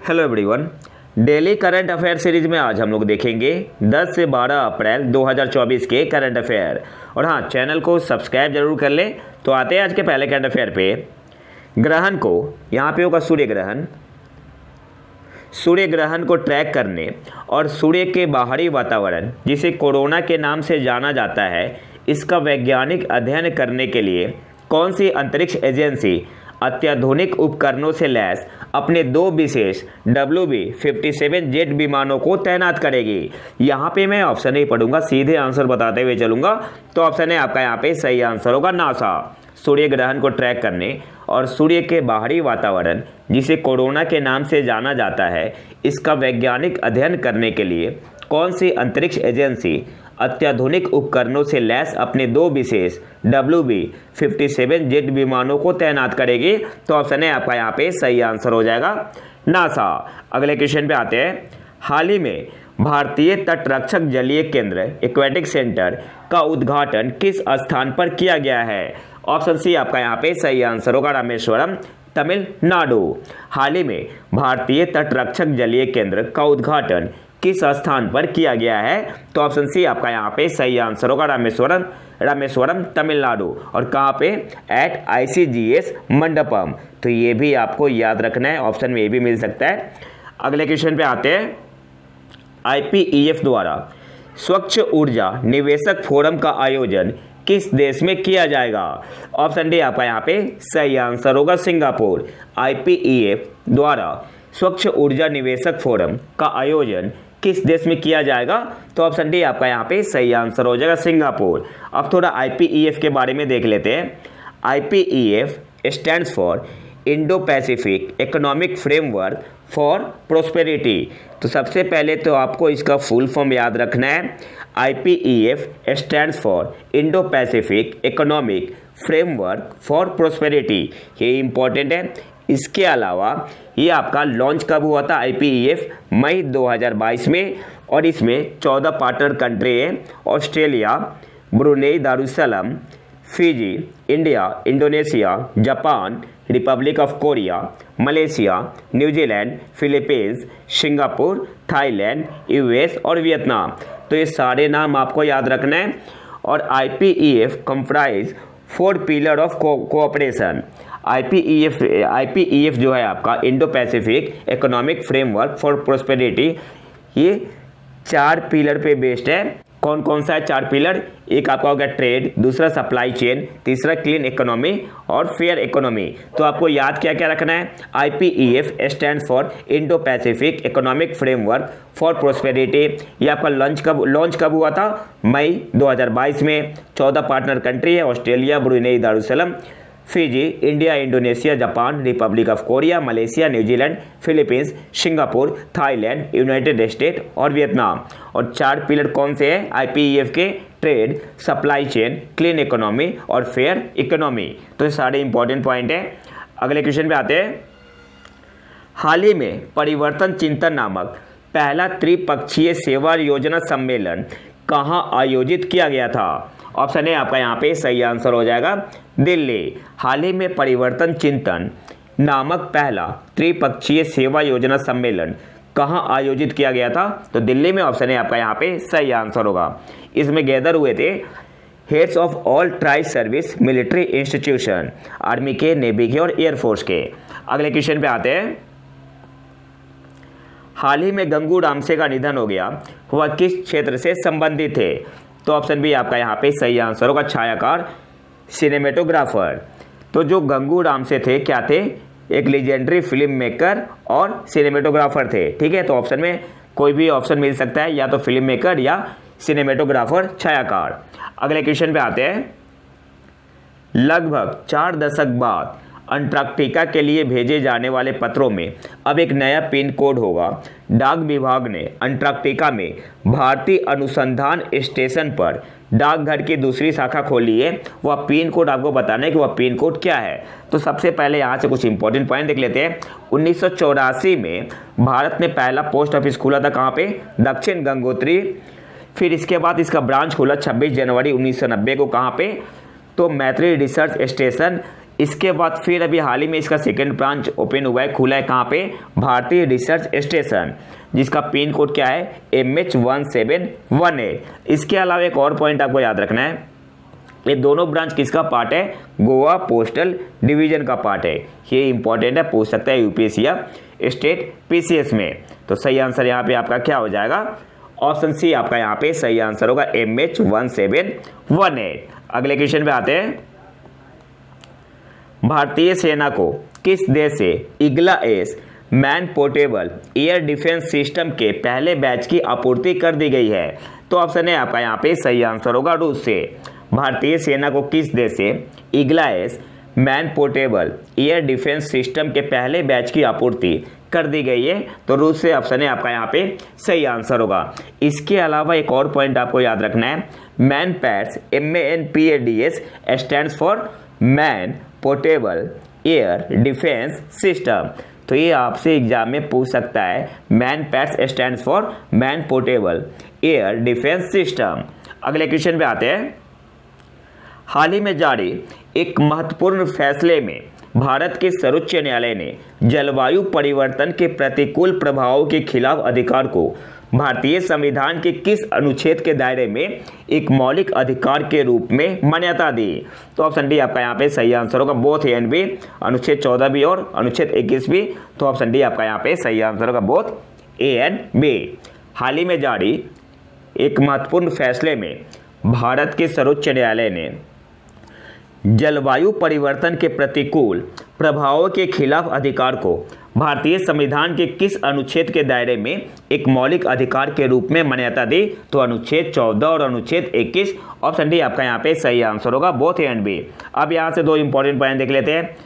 Hello everyone. Daily current affair series में आज हम लोग देखेंगे 10 से 12 अप्रैल 2024 के करंट अफेयर। और हाँ, चैनल को सब्सक्राइब जरूर कर लें। तो आते हैं आज के पहले करंट अफेयर पे। ग्रहण को यहाँ पे होगा सूर्य ग्रहण। सूर्य ग्रहण को ट्रैक करने और सूर्य के बाहरी वातावरण, जिसे कोरोना के नाम से जाना जाता है, इसका वैज्ञानिक अध्ययन करने के लिए कौन सी अंतरिक्ष एजेंसी अत्याधुनिक उपकरणों से लैस अपने दो विशेष WB-57 जेट विमानों को तैनात करेगी? यहाँ पे मैं ऑप्शन नहीं पढ़ूंगा, सीधे आंसर बताते हुए चलूंगा। तो ऑप्शन है आपका यहाँ पे सही आंसर होगा नासा। सूर्य ग्रहण को ट्रैक करने और सूर्य के बाहरी वातावरण, जिसे कोरोना के नाम से जाना जाता है, इसका वैज्ञानिक अध्ययन करने के लिए कौन सी अंतरिक्ष एजेंसी अत्याधुनिक उपकरणों से लैस अपने दो विशेष WB-57 जेट विमानों को तैनात करेगी? तो ऑप्शन है आपका यहाँ पे सही आंसर हो जाएगा नासा। अगले क्वेश्चन पे आते हैं। हाल ही में भारतीय तटरक्षक जलीय केंद्र एक्वेटिक सेंटर का उद्घाटन किस स्थान पर किया गया है? ऑप्शन सी आपका यहाँ पे सही आंसर होगा रामेश्वरम, तमिलनाडु। हाल ही में भारतीय तटरक्षक जलीय केंद्र का उद्घाटन किस स्थान पर किया गया है? तो ऑप्शन सी आपका यहाँ पे सही आंसर होगा रामेश्वरम, तमिलनाडु। और कहाँ पे? At ICGS Mandapam. तो ये भी आपको याद रखना है, ऑप्शन में ये भी मिल सकता है। अगले क्वेश्चन पे आते हैं। IPEF द्वारा स्वच्छ ऊर्जा निवेशक फोरम का आयोजन किस देश में किया जाएगा? ऑप्शन डी आपका यहाँ पे सही आंसर होगा सिंगापुर। IPEF द्वारा स्वच्छ ऊर्जा निवेशक फोरम का आयोजन किस देश में किया जाएगा? तो ऑप्शन डी आपका यहाँ पे सही आंसर हो जाएगा सिंगापुर। अब थोड़ा IPEF के बारे में देख लेते हैं। IPEF stands for Indo Pacific economic framework for prosperity. तो सबसे पहले तो आपको इसका फुल फॉर्म याद रखना है। IPEF stands for Indo Pacific economic framework for prosperity. ये इंपॉर्टेंट है। इसके अलावा ये आपका लॉन्च कब हुआ था? IPEF मई 2022 में। और इसमें 14 पार्टनर कंट्री हैं। Australia, Brunei Darussalam, Fiji, India, Indonesia, Japan, Republic of Korea, Malaysia, New Zealand, Philippines, Singapore, Thailand, US और वियतनाम। तो ये सारे नाम आपको याद रखना है। और IPEF comprise 4 pillar of cooperation. IPEF जो है आपका Indo Pacific economic framework for prosperity, ये 4 पिलर पे बेस्ड है। कौन कौन सा है 4 पिलर? एक आपका हो गया ट्रेड, दूसरा सप्लाई चेन, तीसरा क्लीन इकोनॉमी और फेयर इकोनॉमी। तो आपको याद क्या क्या रखना है? IPEF stands for Indo Pacific economic framework for prosperity. ये आपका लॉन्च कब हुआ था? मई 2022 में। 14 पार्टनर कंट्री है। Australia, Brunei Darussalam, Fiji, India, Indonesia, Japan, Republic of Korea, Malaysia, New Zealand, Philippines, Singapore, Thailand, United state और वियतनाम। और 4 पिलर कौन से हैं IPEF के? Trade, supply chain, clean economy और फेयर इकोनॉमी। तो ये सारे इंपॉर्टेंट पॉइंट हैं। अगले क्वेश्चन पे आते हैं। हाल ही में परिवर्तन चिंतन नामक पहला त्रिपक्षीय सेवा योजना सम्मेलन कहाँ आयोजित किया गया था? ऑप्शन है आपका यहाँ पे सही आंसर हो जाएगा दिल्ली। हाल ही में परिवर्तन चिंतन नामक पहला त्रिपक्षीय सेवा योजना सम्मेलन कहाँ आयोजित किया गया था? तो दिल्ली में। ऑप्शन है आपका यहाँ पे सही आंसर होगा। इसमें गैदर हुए थे heads of all tri service military institution, army के, नेवी के और एयरफोर्स के। अगले क्वेश्चन पे आते हैं। हाल ही में गंगू रामसे का निधन हो गया, वह किस क्षेत्र से संबंधित थे? तो ऑप्शन बी आपका यहाँ पे सही आंसर होगा छायाकार, सिनेमेटोग्राफर। तो जो गंगू रामसे थे क्या थे? एक लीजेंडरी फिल्म मेकर और सिनेमेटोग्राफर थे। ठीक है, तो ऑप्शन में कोई भी ऑप्शन मिल सकता है, या तो फिल्म मेकर या सिनेमेटोग्राफर, छायाकार। अगले क्वेश्चन पे आते हैं। लगभग 4 दशक बाद अंटार्कटिका के लिए भेजे जाने वाले पत्रों में अब एक नया पिन कोड होगा। डाक विभाग ने अंटार्कटिका में भारतीय अनुसंधान स्टेशन पर डाकघर की दूसरी शाखा खोली है। वह पिन कोड आपको बताना है कि वह पिन कोड क्या है। तो सबसे पहले यहाँ से कुछ इंपॉर्टेंट पॉइंट देख लेते हैं। 1984 में भारत ने पहला पोस्ट ऑफिस खोला था। कहाँ पे? दक्षिण गंगोत्री। फिर इसके बाद इसका ब्रांच खुला 26 जनवरी 1990 को। कहाँ पे? तो मैत्री रिसर्च स्टेशन इसके बाद फिर अभी हाल ही में इसका सेकंड ब्रांच ओपन हुआ है, खुला है कहाँ पे, भारतीय रिसर्च स्टेशन, जिसका पिन कोड क्या है MH1718। इसके अलावा एक और पॉइंट आपको याद रखना है, ये दोनों ब्रांच किसका पार्ट है, गोवा पोस्टल डिवीजन का पार्ट है। ये इंपॉर्टेंट है, पूछ सकता है यूपीएससी या स्टेट पीसीएस में। तो सही आंसर यहाँ पे आपका क्या हो जाएगा, ऑप्शन सी आपका यहाँ पे सही आंसर होगा, MH1718। अगले क्वेश्चन पे आते हैं, भारतीय सेना को किस देश से Igla S man portable air defence system के पहले बैच की आपूर्ति कर दी गई है? तो ऑप्शन है आपका यहाँ पे सही आंसर होगा, रूस से। भारतीय सेना को किस देश से Igla S man portable air defence system के पहले बैच की आपूर्ति कर दी गई है? तो रूस से ऑप्शन है आपका यहाँ पे सही आंसर होगा। इसके अलावा एक और पॉइंट आपको याद रखना है, man pads MANPADS stands for man portable air defence system. तो ये आपसे एग्जाम में पूछ सकता है, man pads stands for man portable air defence system. अगले क्वेश्चन पे आते हैं, हाल ही में जारी एक महत्वपूर्ण फैसले में भारत के सर्वोच्च न्यायालय ने जलवायु परिवर्तन के प्रतिकूल प्रभावों के खिलाफ अधिकार को भारतीय संविधान के किस अनुच्छेद के दायरे में एक मौलिक अधिकार के रूप में मान्यता दी? तो ऑप्शन डी आपका यहाँ पे सही आंसर होगा, बोथ ए एंड बी, अनुच्छेद 14 भी और अनुच्छेद 21 भी। तो ऑप्शन डी आपका यहाँ पे सही आंसर होगा, बोथ ए एंड बी। हाल ही में जारी एक महत्वपूर्ण फैसले में भारत के सर्वोच्च न्यायालय ने जलवायु परिवर्तन के प्रतिकूल प्रभावों के खिलाफ अधिकार को भारतीय संविधान के किस अनुच्छेद के दायरे में एक मौलिक अधिकार के रूप में मान्यता दी? तो अनुच्छेद 14 और अनुच्छेद 21। ऑप्शन डी आपका यहाँ पे सही आंसर होगा, बोथ ए एंड बी। अब यहाँ से दो इंपॉर्टेंट पॉइंट देख लेते हैं।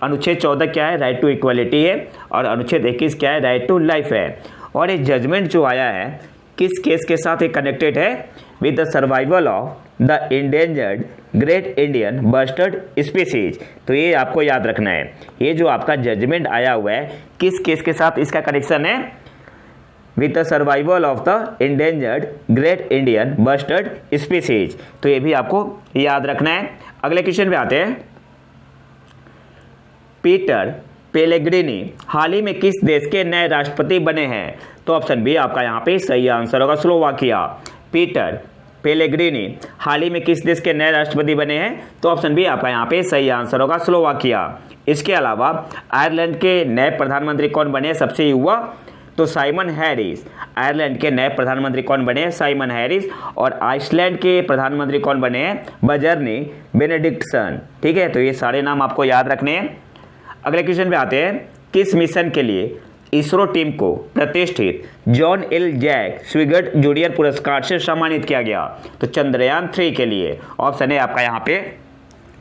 अनुच्छेद 14 क्या है, राइट टू इक्वलिटी है, और अनुच्छेद 21 क्या है, राइट टू लाइफ है। और ये जजमेंट जो आया है किस केस के साथ ये कनेक्टेड है, with the survival of the endangered great Indian bustard species. तो ये आपको याद रखना है, ये जो आपका जजमेंट आया हुआ है किस केस के साथ इसका कनेक्शन है, with the survival of the endangered great Indian bustard species. तो ये भी आपको याद रखना है। अगले क्वेश्चन पे आते हैं, पीटर पेलेग्रिनी हाल ही में किस देश के नए राष्ट्रपति बने हैं? तो ऑप्शन बी आपका यहाँ पे सही आंसर होगा, स्लोवाकिया। पीटर पेलेग्रिनी हाल ही में किस देश के नए राष्ट्रपति बने हैं? तो ऑप्शन बी आपका यहाँ पे सही आंसर होगा, स्लोवाकिया। इसके अलावा आयरलैंड के नए प्रधानमंत्री कौन बने हैं सबसे युवा? तो साइमन हैरिस। आयरलैंड के नए प्रधानमंत्री कौन बने हैं? Simon Harris. और आइसलैंड के प्रधानमंत्री कौन बने हैं? Bjarni Benediktsson. ठीक है, तो ये सारे नाम आपको याद रखने हैं। अगले क्वेश्चन पे आते हैं, किस मिशन के लिए इसरो टीम को प्रतिष्ठित जॉन एल जैक स्विगर्ट जूनियर पुरस्कार से सम्मानित किया गया? तो चंद्रयान 3 के लिए। ऑप्शन है आपका यहाँ पे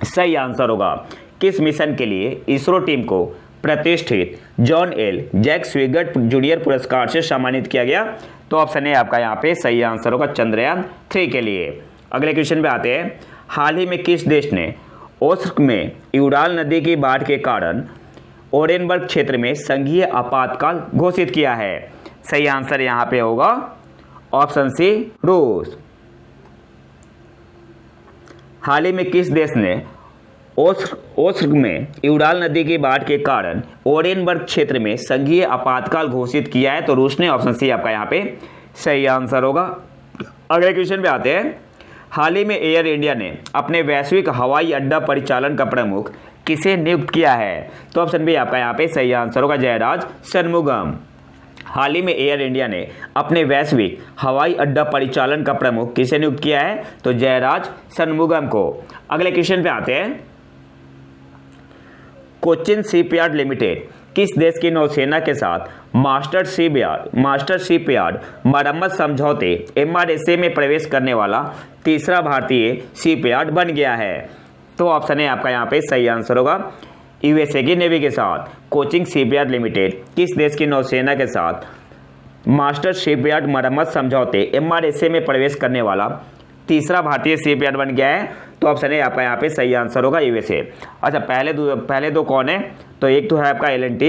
सही आंसर होगा, किस मिशन के लिए इसरो टीम को प्रतिष्ठित जॉन एल जैक स्विगर्ट जूनियर पुरस्कार से सम्मानित किया गया? तो ऑप्शन है आपका यहाँ पे सही आंसर होगा, चंद्रयान 3 के लिए। अगले क्वेश्चन पे आते हैं, हाल ही में किस देश ने ओस्क में यूराल नदी की बाढ़ के कारण ओरेनबर्ग क्षेत्र में संघीय आपातकाल घोषित किया है? सही आंसर यहाँ पे होगा ऑप्शन सी, रूस। हाल ही में किस देश ने ओस्क में यूराल नदी की बाढ़ के कारण ओरेनबर्ग क्षेत्र में संघीय आपातकाल घोषित किया है? तो रूस ने। ऑप्शन सी आपका यहाँ पे सही आंसर होगा। अगले क्वेश्चन पे आते हैं, हाल ही में एयर इंडिया ने अपने वैश्विक हवाई अड्डा परिचालन का प्रमुख किसे नियुक्त किया है? तो ऑप्शन बी आपका यहाँ पे सही आंसर होगा, जयराज शनमुगम। हाल ही में एयर इंडिया ने अपने वैश्विक हवाई अड्डा परिचालन का प्रमुख किसे नियुक्त किया है? तो जयराज शनमुगम को। अगले क्वेश्चन पे आते हैं, कोचिन शिपयार्ड लिमिटेड किस देश की नौसेना के साथ मास्टर शिपयार्ड मरम्मत समझौते MRSA में प्रवेश करने वाला तीसरा भारतीय शिपयार्ड बन गया है? तो ऑप्शन है आपका यहाँ पे सही आंसर होगा, USA की नेवी के साथ। कोचिन शिपयार्ड लिमिटेड किस देश की नौसेना के साथ मास्टर शिपयार्ड मरम्मत समझौते MRSA में प्रवेश करने वाला तीसरा भारतीय शिपयार्ड बन गया है? तो ऑप्शन है आपका यहाँ पे सही आंसर होगा, USA। अच्छा, पहले दो कौन है? तो एक तो है आपका L&T,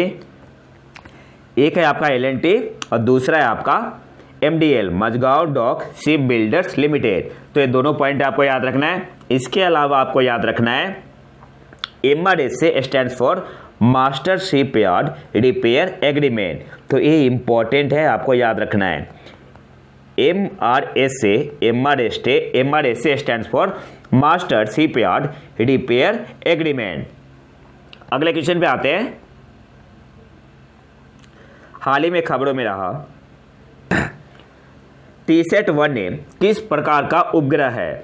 एक है आपका L&T और दूसरा है आपका MDL Mazagon dock ship builders limited. तो ये दोनों पॉइंट आपको याद रखना है। इसके अलावा आपको याद रखना है MRSA stand for master shipyard repair agreement. तो ये इंपॉर्टेंट है, आपको याद रखना है। MRSA stand for master shipyard repair agreement. अगले क्वेश्चन पे आते हैं। हाल ही में खबरों में रहा TSAT-1A किस प्रकार का उपग्रह है?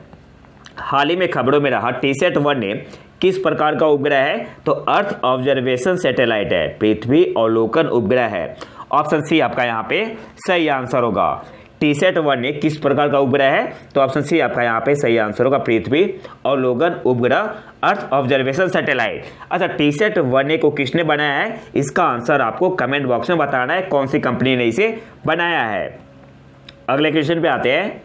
हाल ही में खबरों में रहा TSAT-1A किस प्रकार का उपग्रह है? तो अर्थ ऑब्जर्वेशन सैटेलाइट है, पृथ्वी अवलोकन उपग्रह है। ऑप्शन सी आपका यहाँ पे सही आंसर होगा। TSAT-1A किस प्रकार का उपग्रह है? तो ऑप्शन सी आपका यहाँ पे सही आंसर होगा, पृथ्वी अवलोकन उपग्रह, अर्थ ऑब्जर्वेशन सैटेलाइट। अच्छा, TSAT-1A को किसने बनाया है? इसका आंसर आपको कमेंट बॉक्स में बताना है, कौन सी कंपनी ने इसे बनाया है। अगले क्वेश्चन पे आते हैं।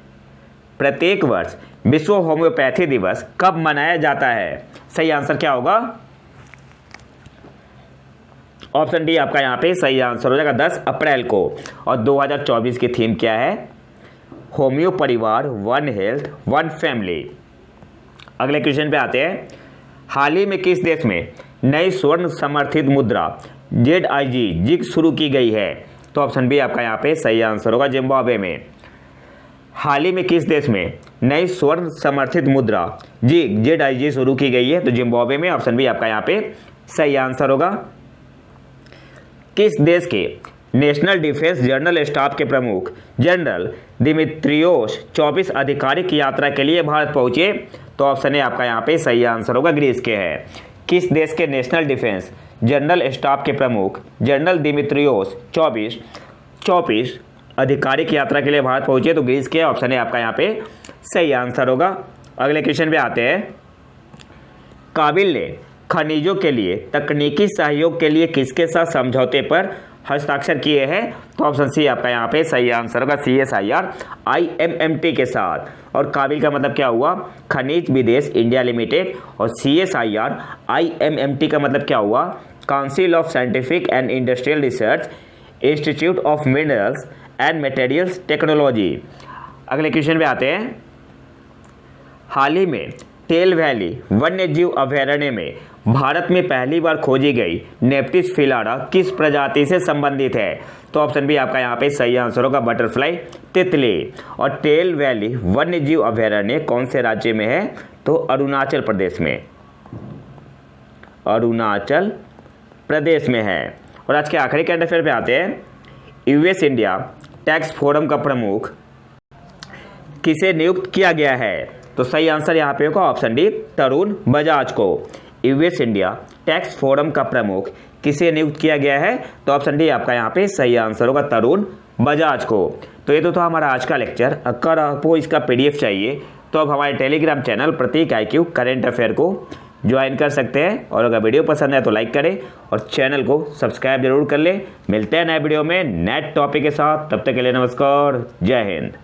प्रत्येक वर्ष विश्व होम्योपैथी दिवस कब मनाया जाता है? सही आंसर क्या होगा? ऑप्शन डी आपका यहाँ पे सही आंसर हो जाएगा, 10 अप्रैल को। और 2024 की थीम क्या है? होम्यो परिवार, वन हेल्थ वन फैमिली। अगले क्वेश्चन पे आते हैं। हाल ही में किस देश में नई स्वर्ण समर्थित मुद्रा ZIG शुरू की गई है? तो ऑप्शन बी आपका यहाँ पे सही आंसर होगा, जिम्बाब्वे में। हाल ही में किस देश में नई स्वर्ण समर्थित मुद्रा ZIG शुरू की गई है? तो जिम्बाब्वे में। ऑप्शन बी आपका यहाँ पे सही आंसर होगा। किस देश के नेशनल डिफेंस जनरल स्टाफ के प्रमुख जनरल दिमित्रियोस 24 आधिकारिक यात्रा के लिए भारत पहुंचे? तो ऑप्शन ए आपका यहाँ पे सही आंसर होगा, ग्रीस के है। किस देश के नेशनल डिफेंस जनरल स्टाफ के प्रमुख जनरल दिमित्रियोस 24 आधिकारिक यात्रा के लिए भारत पहुंचे? तो ग्रीस के। ऑप्शन ए आपका यहाँ पे सही आंसर होगा। अगले क्वेश्चन पे आते हैं। काबिल ने खनिजों के लिए तकनीकी सहयोग के लिए किसके साथ समझौते पर हस्ताक्षर किए हैं? तो ऑप्शन सी आपका यहाँ पे सही आंसर होगा, CSIR IMMT के साथ। और काबिल का मतलब क्या हुआ? खनिज विदेश इंडिया लिमिटेड। और CSIR IMMT का मतलब क्या हुआ? Council of scientific and industrial research, institute of minerals and materials technology. अगले क्वेश्चन पे आते हैं। हाल ही में टेल वैली वन्य जीव अभयारण्य में भारत में पहली बार खोजी गई नेप्टिस फिलारा किस प्रजाति से संबंधित है? तो ऑप्शन बी आपका यहाँ पे सही आंसर होगा, बटरफ्लाई तितली। और टेल वैली वन्य जीव अभयारण्य कौन से राज्य में है? तो अरुणाचल प्रदेश में, अरुणाचल प्रदेश में है। और आज के आखिरी करंट अफेयर पे आते हैं। US इंडिया टैक्स फोरम का प्रमुख किसे नियुक्त किया गया है? तो सही आंसर यहाँ पे होगा, ऑप्शन डी, तरुण बजाज को। US इंडिया टैक्स फोरम का प्रमुख किसे नियुक्त किया गया है? तो ऑप्शन डी आपका यहाँ पे सही आंसर होगा, तरुण बजाज को। तो ये तो था हमारा आज का लेक्चर। अगर आपको इसका PDF चाहिए तो अब हमारे टेलीग्राम चैनल प्रतीक IQ करंट अफेयर को ज्वाइन कर सकते हैं। और अगर वीडियो पसंद है तो लाइक करें और चैनल को सब्सक्राइब जरूर कर लें। मिलते हैं नए वीडियो में नए टॉपिक के साथ, तब तक के लिए नमस्कार, जय हिंद।